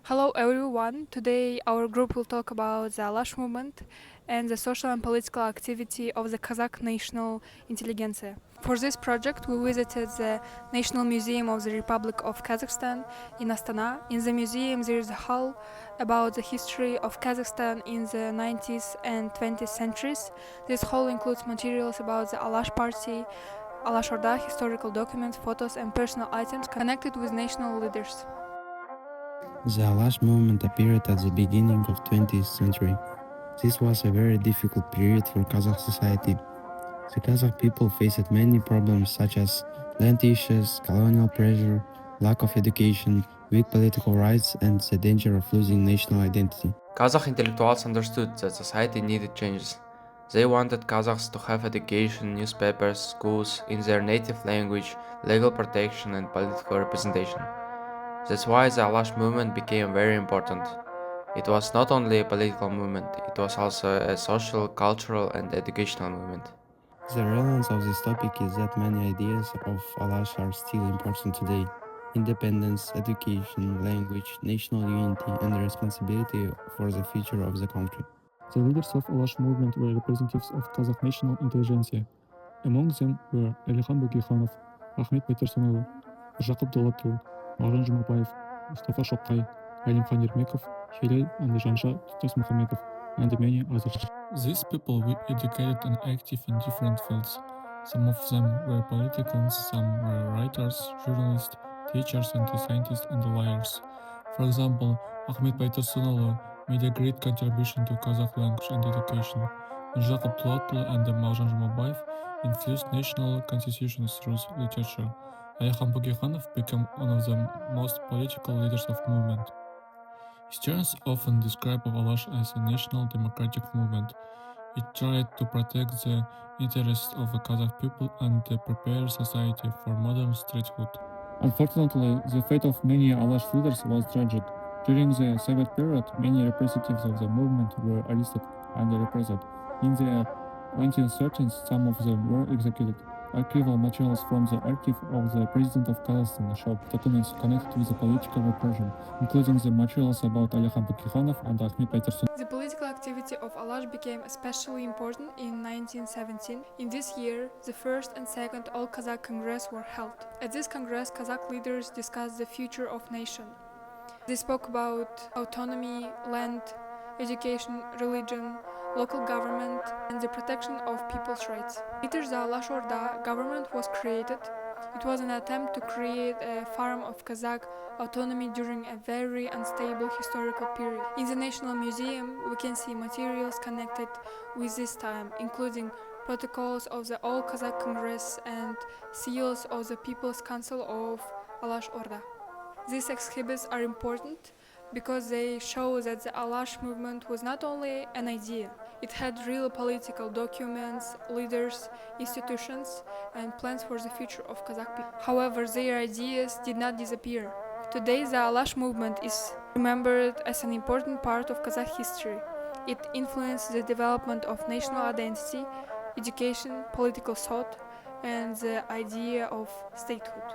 Hello everyone. Today our group will talk about the Alash movement and the social and political activity of the Kazakh national intelligentsia. For this project, we visited the National Museum of the Republic of Kazakhstan in Astana. In the museum, there is a hall about the history of Kazakhstan in the 19th and 20th centuries. This hall includes materials about the Alash party, Alash Orda, historical documents, photos, and personal items connected with national leaders. The Alash movement appeared at the beginning of 20th century. This was a very difficult period for Kazakh society. The Kazakh people faced many problems such as land issues, colonial pressure, lack of education, weak political rights, and the danger of losing national identity. Kazakh intellectuals understood that society needed changes. They wanted Kazakhs to have education, newspapers, schools in their native language, legal protection, and political representation. That's why the Alash movement became very important. It was not only a political movement, it was also a social, cultural, and educational movement. The relevance of this topic is that many ideas of Alash are still important today. Independence, education, language, national unity, and responsibility for the future of the country. The leaders of Alash movement were representatives of Kazakh national intelligentsia. Among them were Alixan Bokikhanov, Ahmet Bайтұрсынұлы, Міржақып Дулатұлы, Мағжан Жұмабаев, Mustafa Шоқай, Әлімхан Ермеков, Хирел Андижанша Тасмухаметов, and many others. These people were educated and active in different fields. Some of them were politicians, some were writers, journalists, teachers, and scientists and lawyers. For example, Ahmet Bайтұрсынұлы made a great contribution to Kazakh language and education. Міржақып Дулатұлы and Mағжан Жұмабаев influenced national constitutions through literature. Alixan Bokikhanov became one of the most political leaders of the movement. Historians often describe Alash as a national democratic movement. It tried to protect the interests of the Kazakh people and prepare society for modern statehood. Unfortunately, the fate of many Alash leaders was tragic. During the Soviet period, many representatives of the movement were arrested and repressed. In the 1930s, some of them were executed. Archival materials from the archive of the President of Kazakhstan show documents connected with the political repression, including the materials about Alixan Bokikhanov and Ahmet Bайтұрсынұлы. The political activity of Alash became especially important in 1917. In this year, the first and second All Kazakh Congress were held. At this Congress, Kazakh leaders discussed the future of nation. They spoke about autonomy, land, education, religion, local government, and the protection of people's rights. Later, the Alash Orda government was created. It was an attempt to create a form of Kazakh autonomy during a very unstable historical period. In the National Museum, we can see materials connected with this time, including protocols of the All Kazakh Congress and seals of the People's Council of Alash Orda. These exhibits are important because they show that the Alash movement was not only an idea, it had real political documents, leaders, institutions, and plans for the future of Kazakh people. However, their ideas did not disappear. Today, the Alash movement is remembered as an important part of Kazakh history. It influenced the development of national identity, education, political thought, and the idea of statehood.